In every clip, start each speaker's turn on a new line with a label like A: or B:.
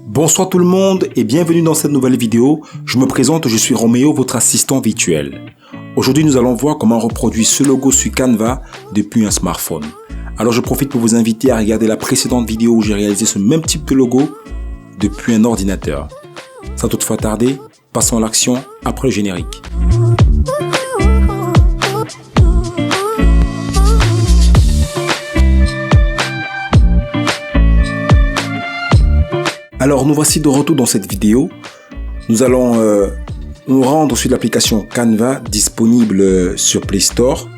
A: Bonsoir tout le monde et bienvenue dans cette nouvelle vidéo. Je me présente, je suis Roméo, votre assistant virtuel. Aujourd'hui, nous allons voir comment reproduire ce logo sur Canva depuis un smartphone. Alors, je profite pour vous inviter à regarder la précédente vidéo où j'ai réalisé ce même type de logo depuis un ordinateur. Sans toutefois tarder, passons à l'action après le générique. Alors, nous voici de retour dans cette vidéo. Nous allons nous rendre sur l'application Canva disponible sur Play Store.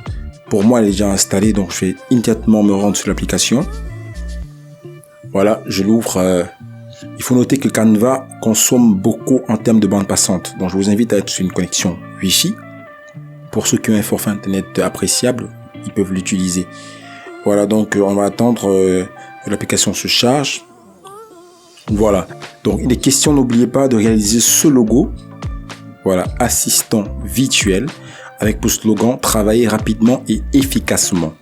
A: Pour moi, elle est déjà installée, donc je vais immédiatement me rendre sur l'application. Voilà, je l'ouvre. Il faut noter que Canva consomme beaucoup en termes de bande passante. Donc, je vous invite à être sur une connexion Wi-Fi. Pour ceux qui ont un forfait internet appréciable, ils peuvent l'utiliser. Voilà, donc on va attendre que l'application se charge. Voilà, donc il est question, n'oubliez pas de réaliser ce logo. Voilà, assistant virtuel avec pour slogan travailler rapidement et efficacement.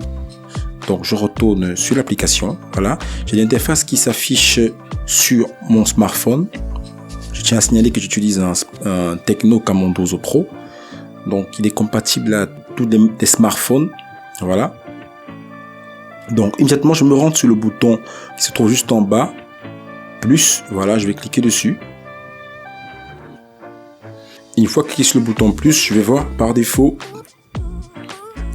A: Donc je retourne sur l'application. Voilà, j'ai l'interface qui s'affiche sur mon smartphone. Je tiens à signaler que j'utilise un Tecno Camondoso Pro. Donc il est compatible à tous les smartphones. Voilà. Donc immédiatement je me rends sur le bouton qui se trouve juste en bas. Plus, voilà, je vais cliquer dessus. Une fois cliqué sur le bouton plus, je vais voir par défaut,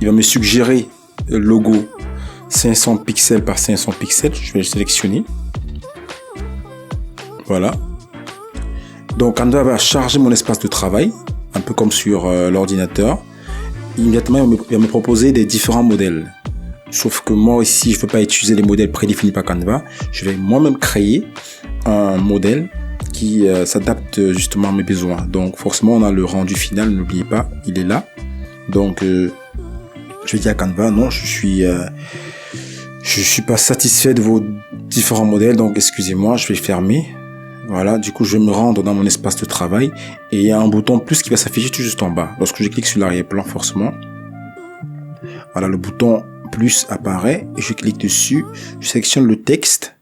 A: il va me suggérer le logo 500 pixels par 500 pixels. Je vais le sélectionner. Voilà. Donc, Canva va charger mon espace de travail, un peu comme sur l'ordinateur. Immédiatement, il va me proposer des différents modèles. Sauf que moi ici, je ne veux pas utiliser les modèles prédéfinis par Canva. Je vais moi-même créer un modèle qui s'adapte justement à mes besoins. Donc forcément, on a le rendu final, n'oubliez pas, il est là. Donc je vais dire à Canva, non, je suis pas satisfait de vos différents modèles, donc excusez-moi, je vais fermer. Voilà, du coup, je vais me rendre dans mon espace de travail et il y a un bouton plus qui va s'afficher tout juste en bas. Lorsque je clique sur l'arrière-plan, forcément, voilà, le bouton plus apparaît et je clique dessus, je sélectionne le texte.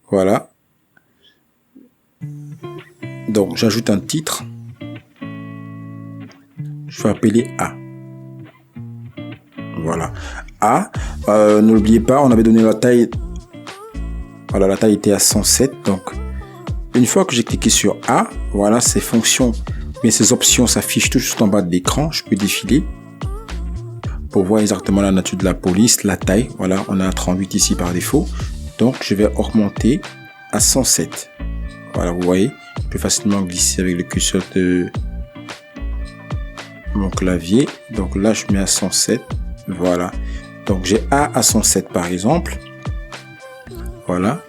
A: Voilà. Donc, j'ajoute un titre. Je vais appeler A. Voilà. A. N'oubliez pas, on avait donné la taille. Voilà, la taille était à 107. Donc, une fois que j'ai cliqué sur A, voilà, ces fonctions, mais ces options s'affichent tout juste en bas de l'écran. Je peux défiler pour voir exactement la nature de la police, la taille. Voilà, on a 38 ici par défaut. Donc, je vais augmenter à 107. Voilà, vous voyez, je peux facilement glisser avec le curseur de mon clavier. Donc là, je mets à 107. Voilà. Donc, j'ai A à 107 par exemple. Voilà.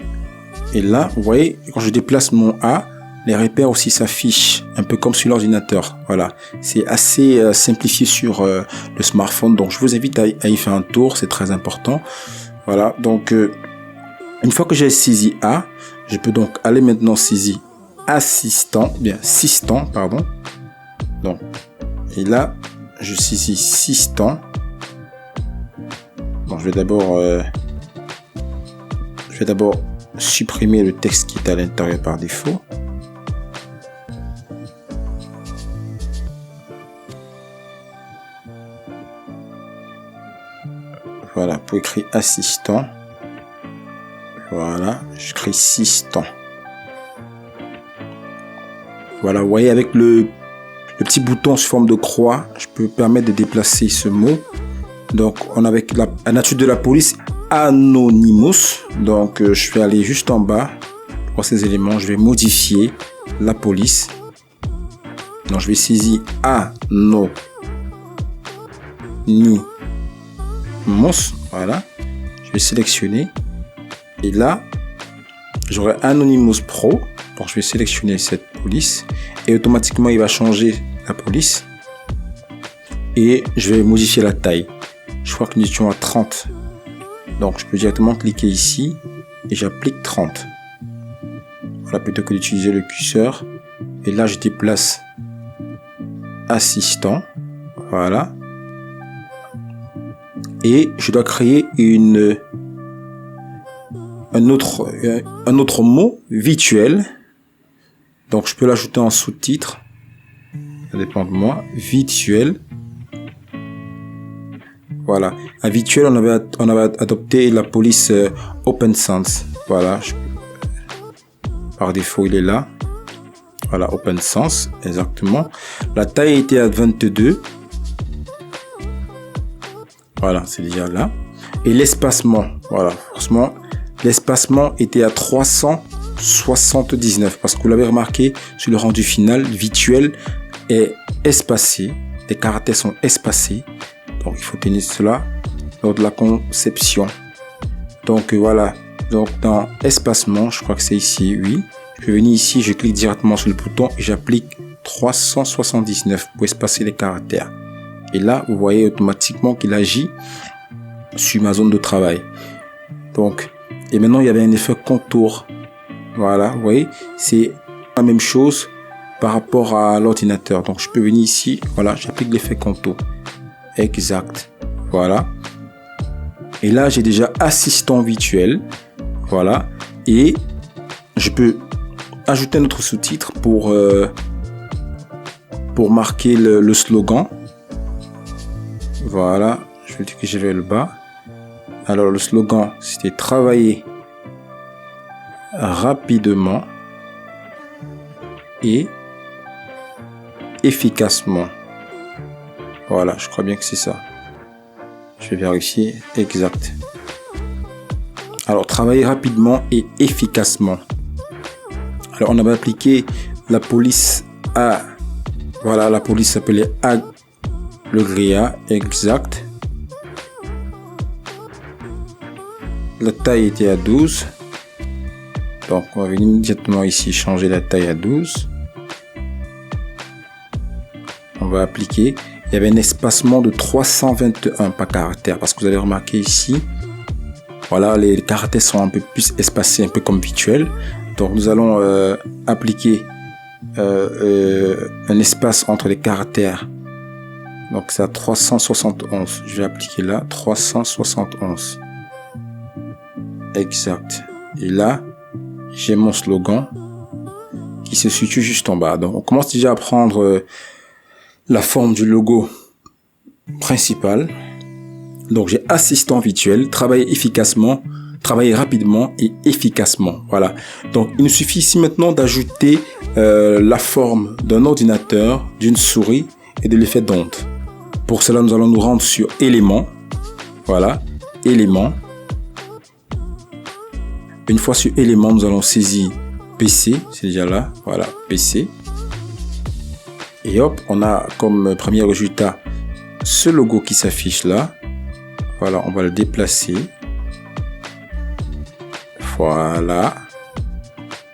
A: Et là, vous voyez, quand je déplace mon A, les repères aussi s'affichent, un peu comme sur l'ordinateur. Voilà. C'est assez simplifié sur le smartphone. Donc, je vous invite à y faire un tour. C'est très important. Voilà. Donc, une fois que j'ai saisi A, je peux donc aller maintenant saisir assistant, pardon. Donc, et là, je saisis assistant. Bon, je vais d'abord supprimer le texte qui est à l'intérieur par défaut. Voilà, pour écrire assistant. Voilà, je crée assistant. Voilà, vous voyez, avec le petit bouton sous forme de croix, je peux permettre de déplacer ce mot. Donc, on a avec la nature de la police, Anonymous. Donc, je vais aller juste en bas pour ces éléments. Je vais modifier la police. Donc, je vais saisir Anonymous. Voilà, je vais sélectionner. Et là, j'aurai Anonymous Pro. Donc, je vais sélectionner cette police. Et automatiquement, il va changer la police. Et je vais modifier la taille. Je crois que nous étions à 30. Donc, je peux directement cliquer ici. Et j'applique 30. Voilà, plutôt que d'utiliser le curseur. Et là, je déplace assistant. Voilà. Et je dois créer un autre mot virtuel. Donc, je peux l'ajouter en sous-titre. Ça dépend de moi. Virtuel. Voilà. Un virtuel, on avait adopté la police OpenSense. Voilà. Par défaut, il est là. Voilà, OpenSense, exactement. La taille était à 22. Voilà, c'est déjà là. Et l'espacement, voilà, forcément, l'espacement était à 379. Parce que vous l'avez remarqué, sur le rendu final, virtuel est espacé. Les caractères sont espacés. Donc, il faut tenir cela lors de la conception. Donc, voilà. Donc, dans espacement, je crois que c'est ici, oui. Je vais venir ici, je clique directement sur le bouton et j'applique 379 pour espacer les caractères. Et là, vous voyez automatiquement qu'il agit sur ma zone de travail. Donc, et maintenant, il y avait un effet contour. Voilà, vous voyez, c'est la même chose par rapport à l'ordinateur. Donc, je peux venir ici, voilà, j'applique l'effet contour. Exact. Voilà. Et là, j'ai déjà assistant virtuel. Voilà. Et je peux ajouter un autre sous-titre pour marquer le slogan. Voilà. Je vais dire que je vais le bas. Alors, le slogan, c'était travailler rapidement et efficacement. Voilà, je crois bien que c'est ça. Je vais vérifier. Exact. Alors, travailler rapidement et efficacement. Alors, on avait appliqué la police A. Voilà, la police s'appelait A. Le GRIA. Exact. La taille était à 12. Donc, on va venir immédiatement ici changer la taille à 12. On va appliquer. Il y avait un espacement de 321 par caractère. Parce que vous allez remarquer ici, voilà, les caractères sont un peu plus espacés, un peu comme virtuel. Donc, nous allons appliquer un espace entre les caractères. Donc, c'est à 371. Je vais appliquer là, 371. Exact. Et là, j'ai mon slogan qui se situe juste en bas. Donc, on commence déjà à prendre la forme du logo principal. Donc, j'ai assistant virtuel, travailler efficacement, travailler rapidement et efficacement. Voilà. Donc, il nous suffit ici maintenant d'ajouter la forme d'un ordinateur, d'une souris et de l'effet d'onde. Pour cela, nous allons nous rendre sur éléments. Voilà. Éléments. Une fois sur éléments, nous allons saisir PC. C'est déjà là. Voilà. PC. Et hop, on a comme premier résultat ce logo qui s'affiche là. Voilà, on va le déplacer. Voilà.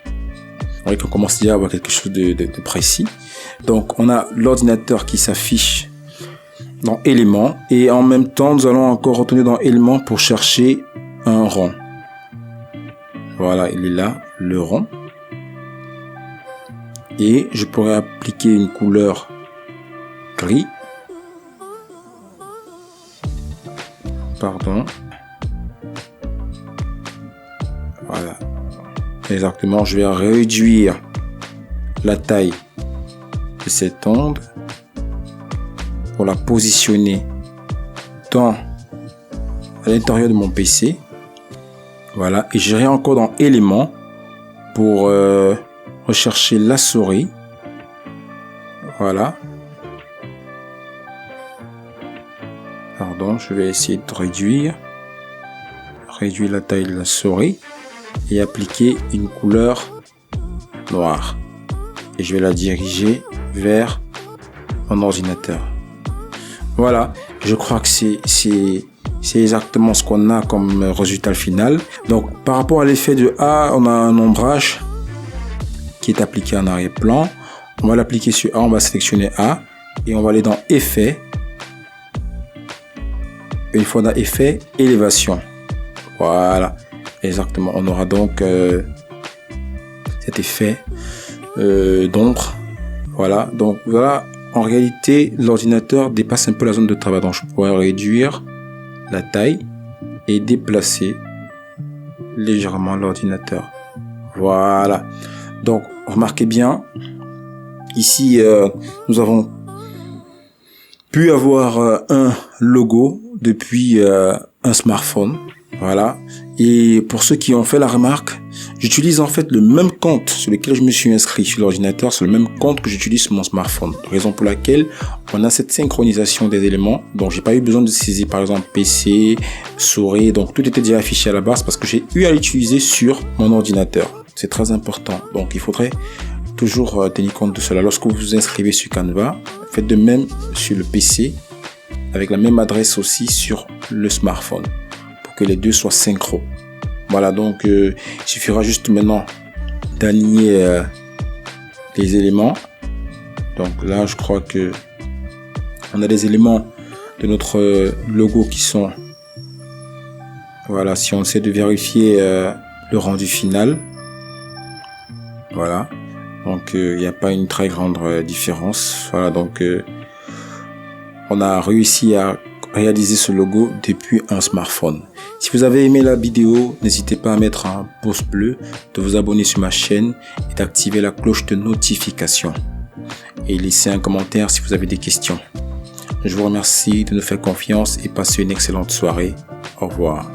A: Vous voyez qu'on commence déjà à avoir quelque chose de précis. Donc, on a l'ordinateur qui s'affiche dans éléments. Et en même temps, nous allons encore retourner dans éléments pour chercher un rond. Voilà, il est là, le rond. Et je pourrais appliquer une couleur gris. Pardon. Voilà. Exactement, je vais réduire la taille de cette onde pour la positionner à l'intérieur de mon PC. Voilà, et j'irai encore dans éléments pour rechercher la souris. Voilà. Pardon, je vais essayer de réduire la taille de la souris et appliquer une couleur noire. Et je vais la diriger vers mon ordinateur. Voilà, je crois que c'est exactement ce qu'on a comme résultat final. Donc, par rapport à l'effet de A, on a un ombrage qui est appliqué en arrière-plan. On va l'appliquer sur A, on va sélectionner A et on va aller dans Effet. Une fois dans Effet, Élévation. Voilà, exactement. On aura donc cet effet d'ombre. Voilà, donc voilà. En réalité, l'ordinateur dépasse un peu la zone de travail. Donc, je pourrais réduire la taille et déplacer légèrement l'ordinateur. Voilà. Donc, remarquez bien, ici, nous avons pu avoir un logo depuis un smartphone. Voilà. Et pour ceux qui ont fait la remarque, j'utilise en fait le même compte sur lequel je me suis inscrit sur l'ordinateur, c'est le même compte que j'utilise sur mon smartphone. Raison pour laquelle on a cette synchronisation des éléments. Donc, j'ai pas eu besoin de saisir par exemple PC, souris. Donc, tout était déjà affiché à la base parce que j'ai eu à l'utiliser sur mon ordinateur. C'est très important. Donc, il faudrait toujours tenir compte de cela. Lorsque vous vous inscrivez sur Canva, faites de même sur le PC avec la même adresse aussi sur le smartphone pour que les deux soient synchro. Voilà, donc il suffira juste maintenant d'aligner les éléments. Donc là, je crois que on a des éléments de notre logo qui sont... Voilà, si on essaie de vérifier le rendu final. Voilà, donc il n'y a pas une très grande différence. Voilà, donc on a réussi à réaliser ce logo depuis un smartphone. Si vous avez aimé la vidéo, n'hésitez pas à mettre un pouce bleu, de vous abonner sur ma chaîne et d'activer la cloche de notification. Et laissez un commentaire si vous avez des questions. Je vous remercie de nous faire confiance et passez une excellente soirée. Au revoir.